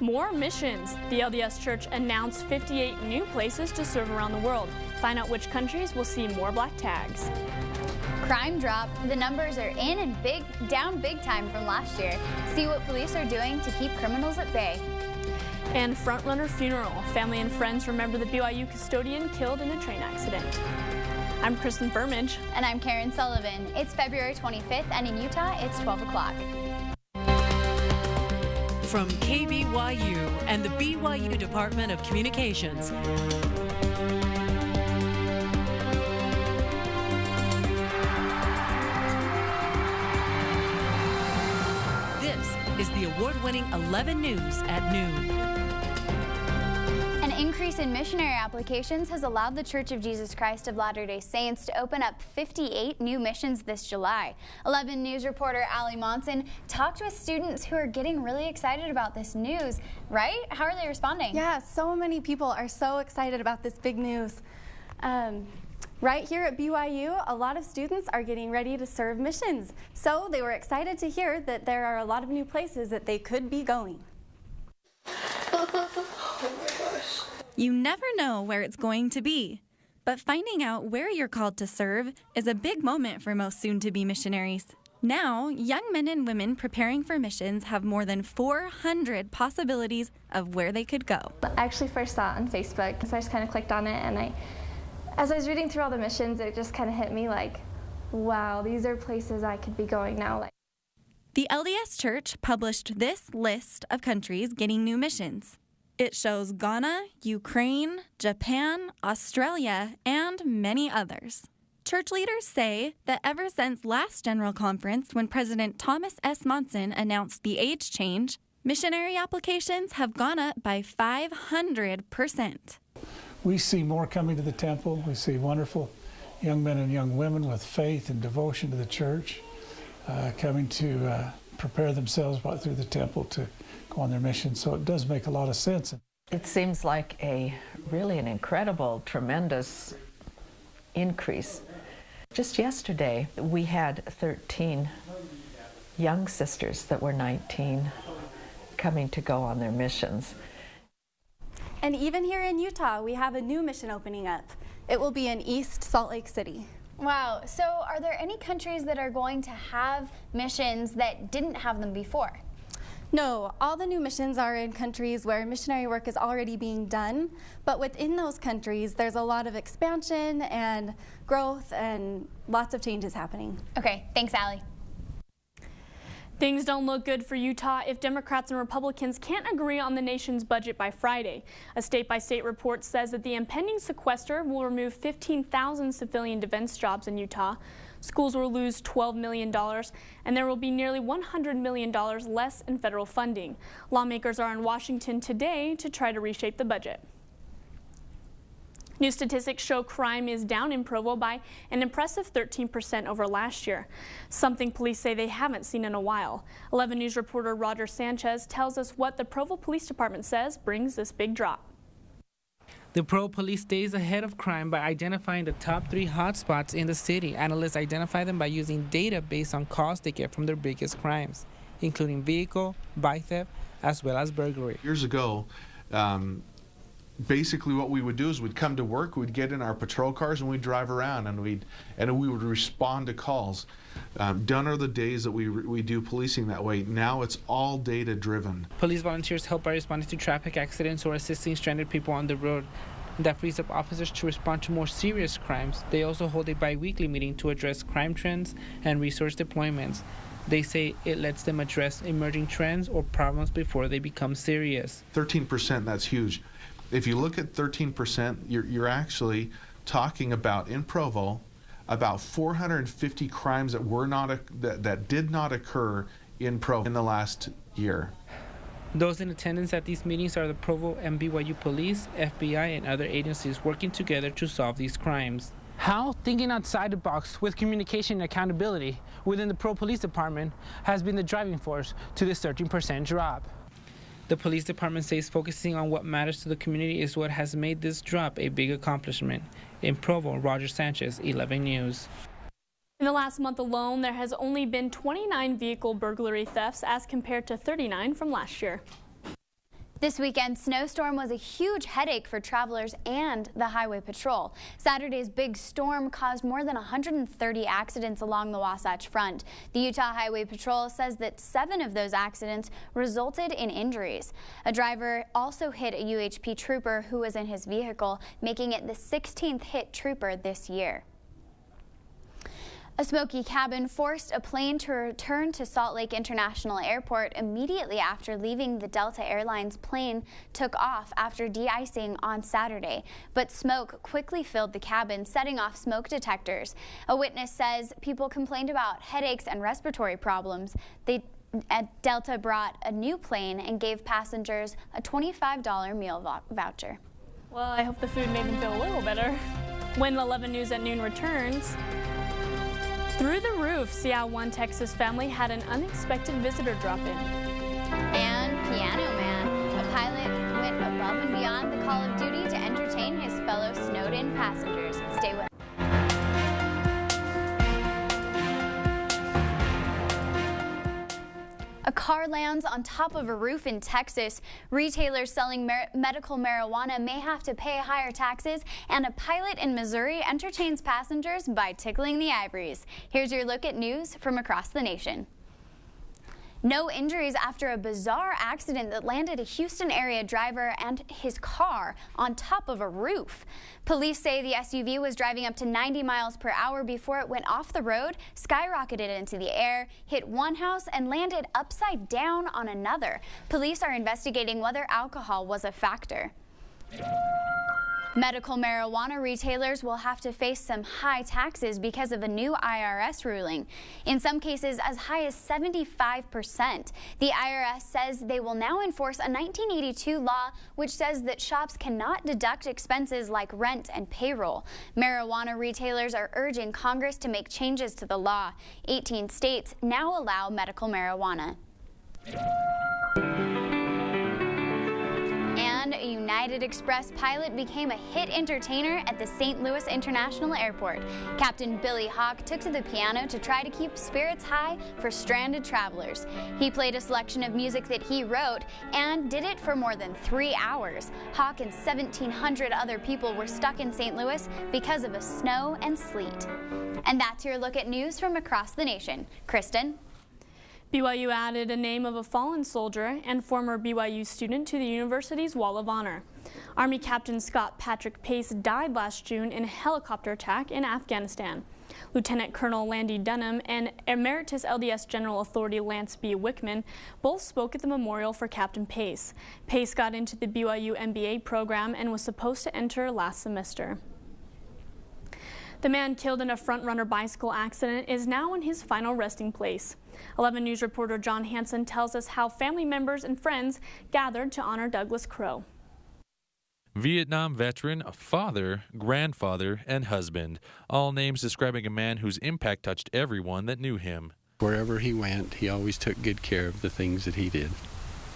More missions. The LDS Church announced 58 new places to serve around the world. Find out which countries will see more black tags. Crime drop. The numbers are in and down big time from last year. See what police are doing to keep criminals at bay. And frontrunner funeral. Family and friends remember the BYU custodian killed in a train accident. I'm Kristen Firmage. And I'm Karen Sullivan. It's February 25th, and in Utah, it's 12 o'clock. From KBYU and the BYU Department of Communications. This is the award-winning 11 News at noon. An increase in missionary applications has allowed the Church of Jesus Christ of Latter-day Saints to open up 58 new missions this July. 11 News reporter Allie Monson talked with students who are getting really excited about this news, right? How are they responding? Yeah, so many people are so excited about this big news. Right here at BYU, a lot of students are getting ready to serve missions. So they were excited to hear that there are a lot of new places that they could be going. You never know where it's going to be, but finding out where you're called to serve is a big moment for most soon-to-be missionaries. Now, young men and women preparing for missions have more than 400 possibilities of where they could go. I actually first saw it on Facebook, so I just kind of clicked on it, and as I was reading through all the missions, it just kind of hit me like, wow, these are places I could be going now. The LDS Church published this list of countries getting new missions. It shows Ghana, Ukraine, Japan, Australia, and many others. Church leaders say that ever since last General Conference, when President Thomas S. Monson announced the age change, missionary applications have gone up by 500%. We see more coming to the temple. We see wonderful young men and young women with faith and devotion to the church coming to prepare themselves through the temple to go on their mission. So it does make a lot of sense. It seems like really an incredible, tremendous increase. Just yesterday, we had 13 young sisters that were 19 coming to go on their missions. And even here in Utah, we have a new mission opening up. It will be in East Salt Lake City. Wow. So are there any countries that are going to have missions that didn't have them before? No, all the new missions are in countries where missionary work is already being done, but within those countries, there's a lot of expansion and growth and lots of changes happening. Okay, thanks, Allie. Things don't look good for Utah if Democrats and Republicans can't agree on the nation's budget by Friday. A state-by-state report says that the impending sequester will remove 15,000 civilian defense jobs in Utah. Schools will lose $12 million, and there will be nearly $100 million less in federal funding. Lawmakers are in Washington today to try to reshape the budget. New statistics show crime is down in Provo by an impressive 13% over last year, something police say they haven't seen in a while. 11 News reporter Roger Sanchez tells us what the Provo Police Department says brings this big drop. The Provo Police stays ahead of crime by identifying the top 3 hotspots in the city. Analysts identify them by using data based on calls they get from their biggest crimes, including vehicle, bike theft, as well as burglary. Years ago, basically what we would do is we'd come to work, we'd get in our patrol cars and we'd drive around and we would respond to calls. Done are the days that we do policing that way. Now it's all data driven. Police volunteers help by responding to traffic accidents or assisting stranded people on the road. That frees up officers to respond to more serious crimes. They also hold a bi-weekly meeting to address crime trends and resource deployments. They say it lets them address emerging trends or problems before they become serious. 13%, that's huge. If you look at 13%, you're actually talking about, in Provo, about 450 crimes that did not occur in Provo in the last year. Those in attendance at these meetings are the Provo and BYU police, FBI, and other agencies working together to solve these crimes. How thinking outside the box with communication and accountability within the Provo Police Department has been the driving force to this 13% drop. The police department says focusing on what matters to the community is what has made this drop a big accomplishment. In Provo, Roger Sanchez, 11 News. In the last month alone, there has only been 29 vehicle burglary thefts as compared to 39 from last year. This weekend's snowstorm was a huge headache for travelers and the Highway Patrol. Saturday's big storm caused more than 130 accidents along the Wasatch Front. The Utah Highway Patrol says that 7 of those accidents resulted in injuries. A driver also hit a UHP trooper who was in his vehicle, making it the 16th hit trooper this year. A smoky cabin forced a plane to return to Salt Lake International Airport immediately after leaving the Delta Airlines plane took off after de-icing on Saturday. But smoke quickly filled the cabin, setting off smoke detectors. A witness says people complained about headaches and respiratory problems. Delta brought a new plane and gave passengers a $25 meal voucher. Well, I hope the food made them feel a little better. When 11 News at Noon returns, through the roof, see how one Texas family had an unexpected visitor drop in. And Piano Man, a pilot went above and beyond the call of duty to entertain his fellow snowed-in passengers. Stay with us. A car lands on top of a roof in Texas. Retailers selling medical marijuana may have to pay higher taxes, and a pilot in Missouri entertains passengers by tickling the ivories. Here's your look at news from across the nation. No injuries after a bizarre accident that landed a Houston area driver and his car on top of a roof. Police say the SUV was driving up to 90 miles per hour before it went off the road, skyrocketed into the air, hit one house, and landed upside down on another. Police are investigating whether alcohol was a factor. Medical marijuana retailers will have to face some high taxes because of a new IRS ruling. In some cases, as high as 75%. The IRS says they will now enforce a 1982 law which says that shops cannot deduct expenses like rent and payroll. Marijuana retailers are urging Congress to make changes to the law. 18 states now allow medical marijuana. And a United Express pilot became a hit entertainer at the St. Louis International Airport. Captain Billy Hawk took to the piano to try to keep spirits high for stranded travelers. He played a selection of music that he wrote and did it for more than 3 hours. Hawk and 1,700 other people were stuck in St. Louis because of a snow and sleet. And that's your look at news from across the nation. Kristen? BYU added a name of a fallen soldier and former BYU student to the university's Wall of Honor. Army Captain Scott Patrick Pace died last June in a helicopter attack in Afghanistan. Lieutenant Colonel Landy Dunham and Emeritus LDS General Authority Lance B. Wickman both spoke at the memorial for Captain Pace. Pace got into the BYU MBA program and was supposed to enter last semester. The man killed in a front-runner bicycle accident is now in his final resting place. 11 News reporter John Hansen tells us how family members and friends gathered to honor Douglas Crow. Vietnam veteran, father, grandfather, and husband. All names describing a man whose impact touched everyone that knew him. Wherever he went, he always took good care of the things that he did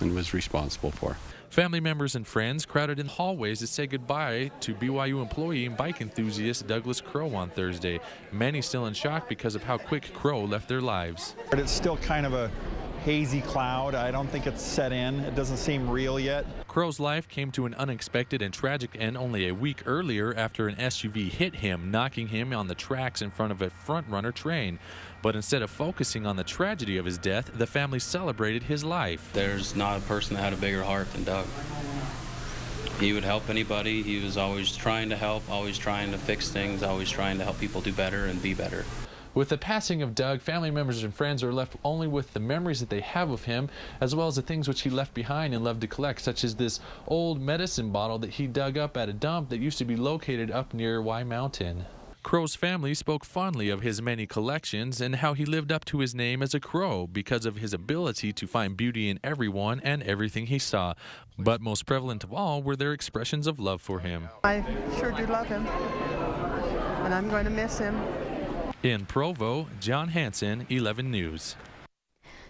and was responsible for. Family members and friends crowded in hallways to say goodbye to BYU employee and bike enthusiast Douglas Crow on Thursday. Many still in shock because of how quick Crow left their lives. It's still kind of a hazy cloud. I don't think it's set in. It doesn't seem real yet. Crow's life came to an unexpected and tragic end only a week earlier after an SUV hit him, knocking him on the tracks in front of a front-runner train. But instead of focusing on the tragedy of his death, the family celebrated his life. There's not a person that had a bigger heart than Doug. He would help anybody. He was always trying to help, always trying to fix things, always trying to help people do better and be better. With the passing of Doug, family members and friends are left only with the memories that they have of him, as well as the things which he left behind and loved to collect, such as this old medicine bottle that he dug up at a dump that used to be located up near Y Mountain. Crow's family spoke fondly of his many collections and how he lived up to his name as a Crow because of his ability to find beauty in everyone and everything he saw. But most prevalent of all were their expressions of love for him. I sure do love him, and I'm going to miss him. In Provo, John Hansen, 11 News.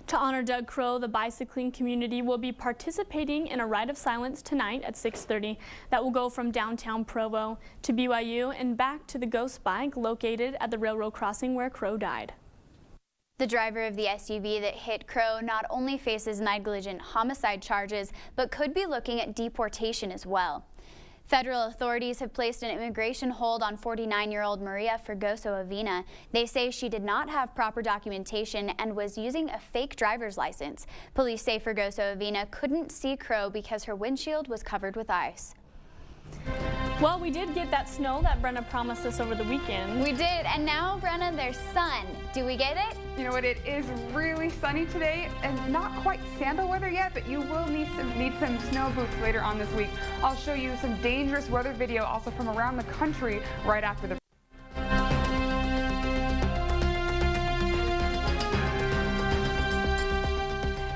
To honor Doug Crow, the bicycling community will be participating in a ride of silence tonight at 6:30 that will go from downtown Provo to BYU and back to the Ghost Bike located at the railroad crossing where Crow died. The driver of the SUV that hit Crow not only faces negligent homicide charges, but could be looking at deportation as well. Federal authorities have placed an immigration hold on 49-year-old Maria Fregoso Avina. They say she did not have proper documentation and was using a fake driver's license. Police say Fregoso Avina couldn't see Crow because her windshield was covered with ice. Well, we did get that snow that Brenna promised us over the weekend. We did, and now, Brenna, there's sun. Do we get it? You know what, it is really sunny today and not quite sandal weather yet, but you will need some snow boots later on this week. I'll show you some dangerous weather video also from around the country right after the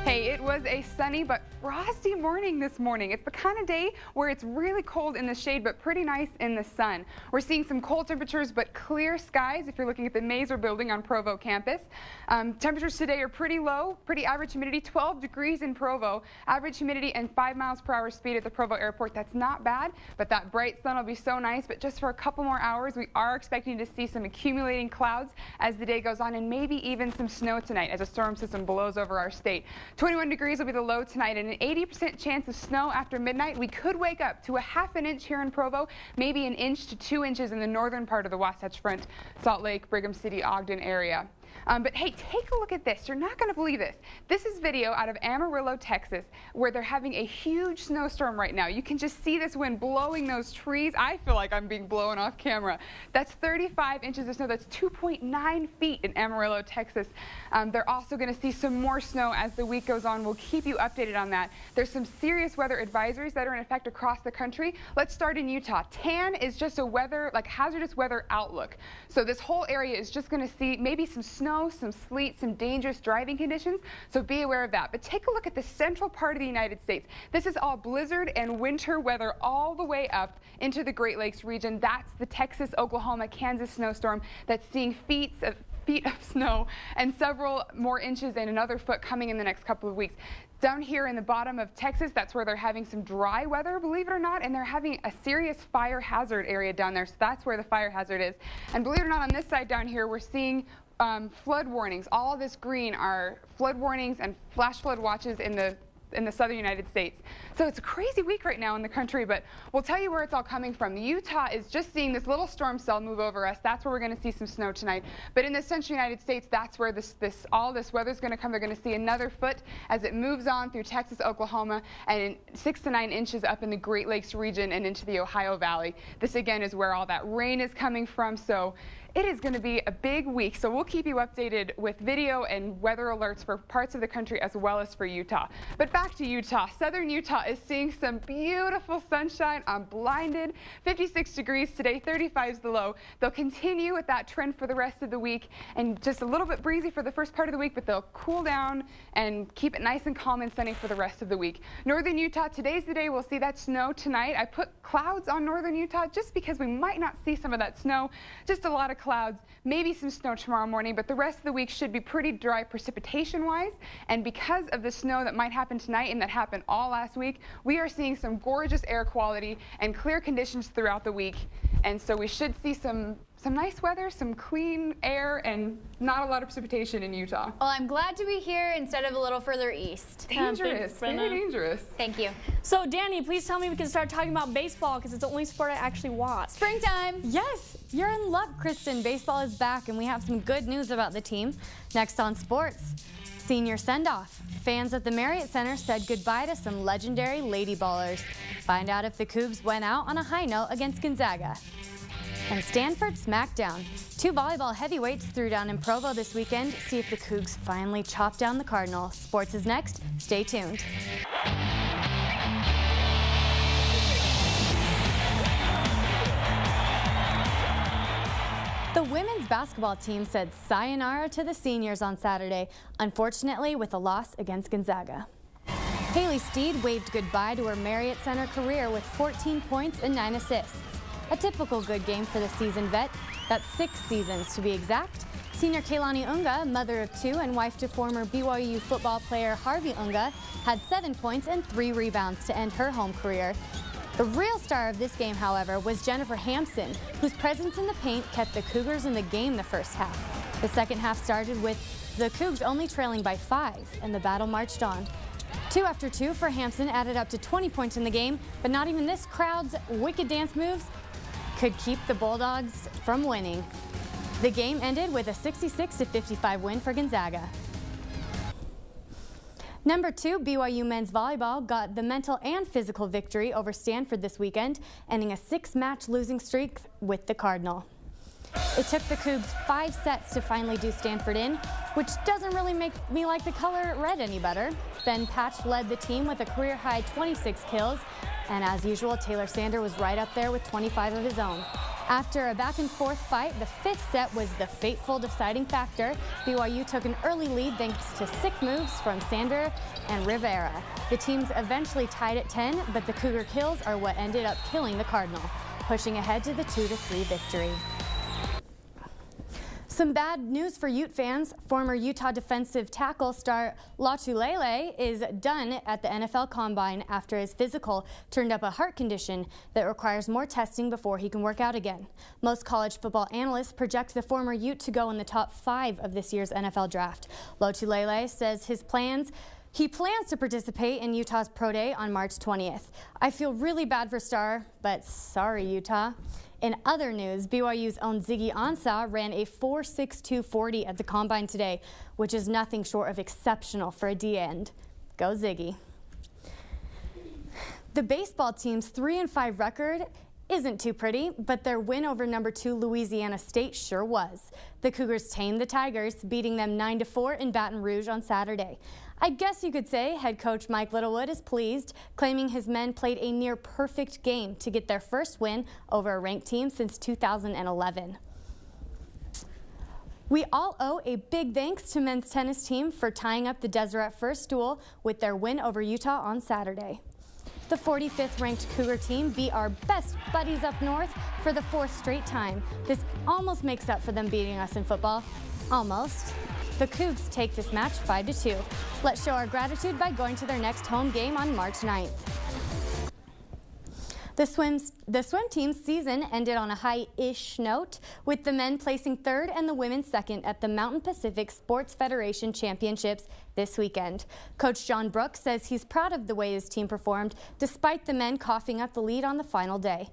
Hey, it was a sunny but frosty morning this morning. It's the kind of day where it's really cold in the shade but pretty nice in the sun. We're seeing some cold temperatures but clear skies if you're looking at the Mazer building on Provo campus. Temperatures today are pretty low, pretty average humidity, 12 degrees in Provo. Average humidity and 5 miles per hour speed at the Provo airport. That's not bad, but that bright sun will be so nice. But just for a couple more hours, we are expecting to see some accumulating clouds as the day goes on and maybe even some snow tonight as a storm system blows over our state. 21 degrees will be the low tonight and an 80% chance of snow after midnight. We could wake up to a ½ an inch here in Provo, maybe an inch to 2 inches in the northern part of the Wasatch Front, Salt Lake, Brigham City, Ogden area. But hey, take a look at this. You're not going to believe this. This is video out of Amarillo, Texas, where they're having a huge snowstorm right now. You can just see this wind blowing those trees. I feel like I'm being blown off camera. That's 35 inches of snow. That's 2.9 feet in Amarillo, Texas. They're also going to see some more snow as the week goes on. We'll keep you updated on that. There's some serious weather advisories that are in effect across the country. Let's start in Utah. TAN is just a weather, like hazardous weather outlook. So this whole area is just going to see maybe some snow, some sleet, some dangerous driving conditions, so be aware of that. But take a look at the central part of the United States. This is all blizzard and winter weather all the way up into the Great Lakes region. That's the Texas, Oklahoma, Kansas snowstorm that's seeing feet of snow and several more inches and another foot coming in the next couple of weeks. Down here in the bottom of Texas, that's where they're having some dry weather, believe it or not, and they're having a serious fire hazard area down there, so that's where the fire hazard is. And believe it or not, on this side down here, we're seeing flood warnings. All of this green are flood warnings and flash flood watches in the southern United States. So it's a crazy week right now in the country, but we'll tell you where it's all coming from. Utah is just seeing this little storm cell move over us. That's where we're going to see some snow tonight. But in the central United States, that's where all this weather's going to come. They're going to see another foot as it moves on through Texas, Oklahoma, and 6 to 9 inches up in the Great Lakes region and into the Ohio Valley. This again is where all that rain is coming from. So it is going to be a big week, so we'll keep you updated with video and weather alerts for parts of the country as well as for Utah. But back to Utah. Southern Utah is seeing some beautiful sunshine. I'm blinded. 56 degrees today, 35 is the low. They'll continue with that trend for the rest of the week and just a little bit breezy for the first part of the week, but they'll cool down and keep it nice and calm and sunny for the rest of the week. Northern Utah, today's the day we'll see that snow tonight. I put clouds on northern Utah just because we might not see some of that snow. Just a lot of clouds, maybe some snow tomorrow morning, but the rest of the week should be pretty dry precipitation-wise. And because of the snow that might happen tonight and that happened all last week, we are seeing some gorgeous air quality and clear conditions throughout the week. And so we should see some nice weather, some clean air, and not a lot of precipitation in Utah. Well, I'm glad to be here instead of a little further east. Dangerous, very dangerous. Thank you. So, Danny, please tell me we can start talking about baseball because it's the only sport I actually watch. Springtime. Yes, you're in luck, Kristen. Baseball is back, and we have some good news about the team. Next on sports, senior send-off. Fans at the Marriott Center said goodbye to some legendary Lady Ballers. Find out if the Cougs went out on a high note against Gonzaga. And Stanford Smackdown. 2 volleyball heavyweights threw down in Provo this weekend. See if the Cougs finally chop down the Cardinal. Sports is next. Stay tuned. The women's basketball team said sayonara to the seniors on Saturday, unfortunately with a loss against Gonzaga. Haley Steed waved goodbye to her Marriott Center career with 14 points and 9 assists. A typical good game for the seasoned vet. That's 6 seasons to be exact. Senior Kaylani Unga, mother of 2 and wife to former BYU football player Harvey Unga, had 7 points and 3 rebounds to end her home career. The real star of this game, however, was Jennifer Hampson, whose presence in the paint kept the Cougars in the game the first half. The second half started with the Cougs only trailing by 5, and the battle marched on. 2 after 2 for Hampson added up to 20 points in the game, but not even this crowd's wicked dance moves could keep the Bulldogs from winning. The game ended with a 66-55 win for Gonzaga. Number 2, BYU men's volleyball got the mental and physical victory over Stanford this weekend, ending a 6-match losing streak with the Cardinal. It took the Cougs 5 sets to finally do Stanford in, which doesn't really make me like the color red any better. Ben Patch led the team with a career-high 26 kills, and as usual, Taylor Sander was right up there with 25 of his own. After a back-and-forth fight, the 5th set was the fateful deciding factor. BYU took an early lead thanks to sick moves from Sander and Rivera. The teams eventually tied at 10, but the Cougar kills are what ended up killing the Cardinal, pushing ahead to the 2-3 victory. Some bad news for Ute fans. Former Utah defensive tackle star Lotulelei is done at the NFL Combine after his physical turned up a heart condition that requires more testing before he can work out again. Most college football analysts project the former Ute to go in the top 5 of this year's NFL draft. Lotulelei says he plans to participate in Utah's Pro Day on March 20th. I feel really bad for Star, but sorry, Utah. In other news, BYU's own Ziggy Ansah ran a 4.62 40 at the Combine today, which is nothing short of exceptional for a D-end. Go Ziggy. The baseball team's 3-5 record isn't too pretty, but their win over number 2 Louisiana State sure was. The Cougars tamed the Tigers, beating them 9-4 in Baton Rouge on Saturday. I guess you could say head coach Mike Littlewood is pleased, claiming his men played a near-perfect game to get their first win over a ranked team since 2011. We all owe a big thanks to men's tennis team for tying up the Deseret First duel with their win over Utah on Saturday. The 45th ranked Cougar team beat our best buddies up north for the 4th straight time. This almost makes up for them beating us in football. Almost. The Cougs take this match 5-2. Let's show our gratitude by going to their next home game on March 9th. The swim team's season ended on a high-ish note, with the men placing 3rd and the women 2nd at the Mountain Pacific Sports Federation Championships this weekend. Coach John Brooks says he's proud of the way his team performed, despite the men coughing up the lead on the final day.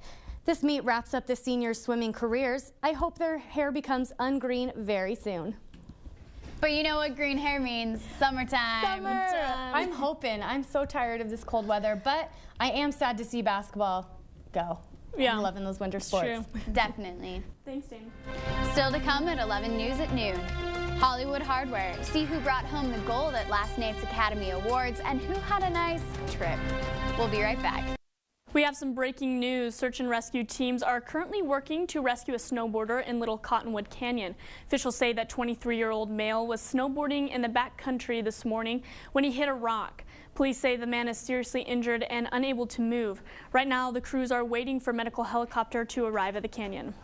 This meet wraps up the seniors' swimming careers. I hope their hair becomes ungreen very soon. But you know what green hair means? Summertime. I'm hoping. I'm so tired of this cold weather, but I am sad to see basketball go. Yeah. I'm loving those winter sports. True. Definitely. Thanks, Dane. Still to come at 11 News at noon. Hollywood Hardware. See who brought home the gold at last night's Academy Awards and who had a nice trip. We'll be right back. We have some breaking news. Search and rescue teams are currently working to rescue a snowboarder in Little Cottonwood Canyon. Officials say that 23-year-old male was snowboarding in the backcountry this morning when he hit a rock. Police say the man is seriously injured and unable to move. Right now, the crews are waiting for a medical helicopter to arrive at the canyon.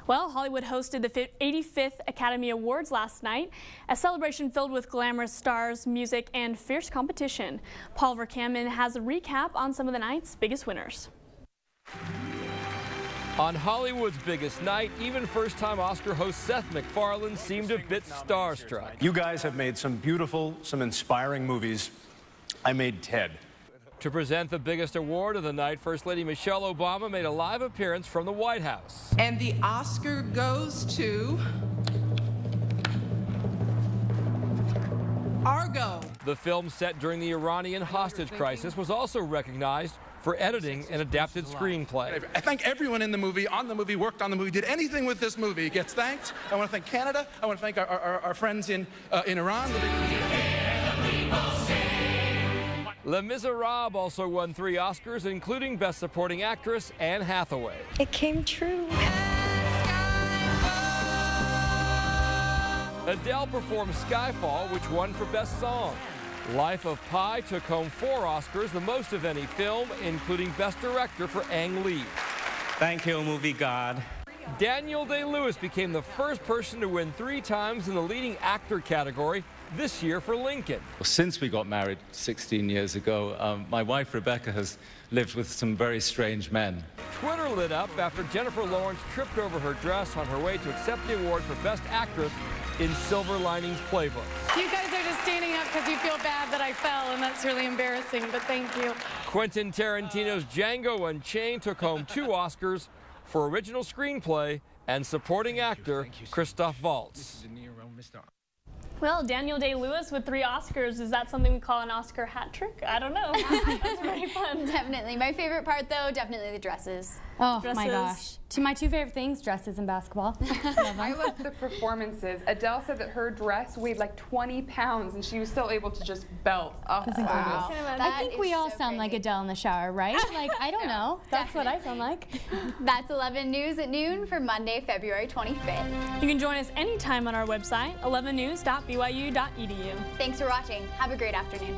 Well, Hollywood hosted the 85th Academy Awards last night, a celebration filled with glamorous stars, music, and fierce competition. Paul Verkaman has a recap on some of the night's biggest winners. On Hollywood's biggest night, even first-time Oscar host Seth MacFarlane seemed a bit starstruck. You guys have made some beautiful, some inspiring movies. I made Ted. To present the biggest award of the night, First Lady Michelle Obama made a live appearance from the White House. And the Oscar goes to Argo. The film set during the Iranian hostage crisis was also recognized for editing an adapted screenplay. I thank everyone in the movie, on the movie, worked on the movie, did anything with this movie gets thanked. I want to thank Canada. I want to thank our friends in Iran. Les Miserables also won 3 Oscars, including Best Supporting Actress Anne Hathaway. It came true. Adele performed Skyfall, which won for Best Song. Life of Pi took home 4 Oscars, the most of any film, including Best Director for Ang Lee. Thank you, movie god. Daniel Day-Lewis became the first person to win 3 times in the leading actor category this year for Lincoln. Since we got married 16 years ago, my wife Rebecca has lived with some very strange men. Twitter lit up after Jennifer Lawrence tripped over her dress on her way to accept the award for Best Actress in Silver Linings Playbook. You guys are just standing up because you feel bad that I fell, and that's really embarrassing, but thank you. Quentin Tarantino's Django Unchained took home 2 Oscars for original screenplay and supporting actor Christoph Waltz. Well, Daniel Day-Lewis with 3 Oscars. Is that something we call an Oscar hat trick? I don't know. That's very fun. Definitely. My favorite part, though, definitely the dresses. Oh, Dresses. my gosh. My 2 favorite things, dresses and basketball. I love the performances. Adele said that her dress weighed like 20 pounds and she was still able to just belt. Oh, wow. I think we all so sound like Adele in the shower, right? Like, I don't know. That's what I sound like. That's 11 News at noon for Monday, February 25th. You can join us anytime on our website, 11news.byu.edu. Thanks for watching. Have a great afternoon.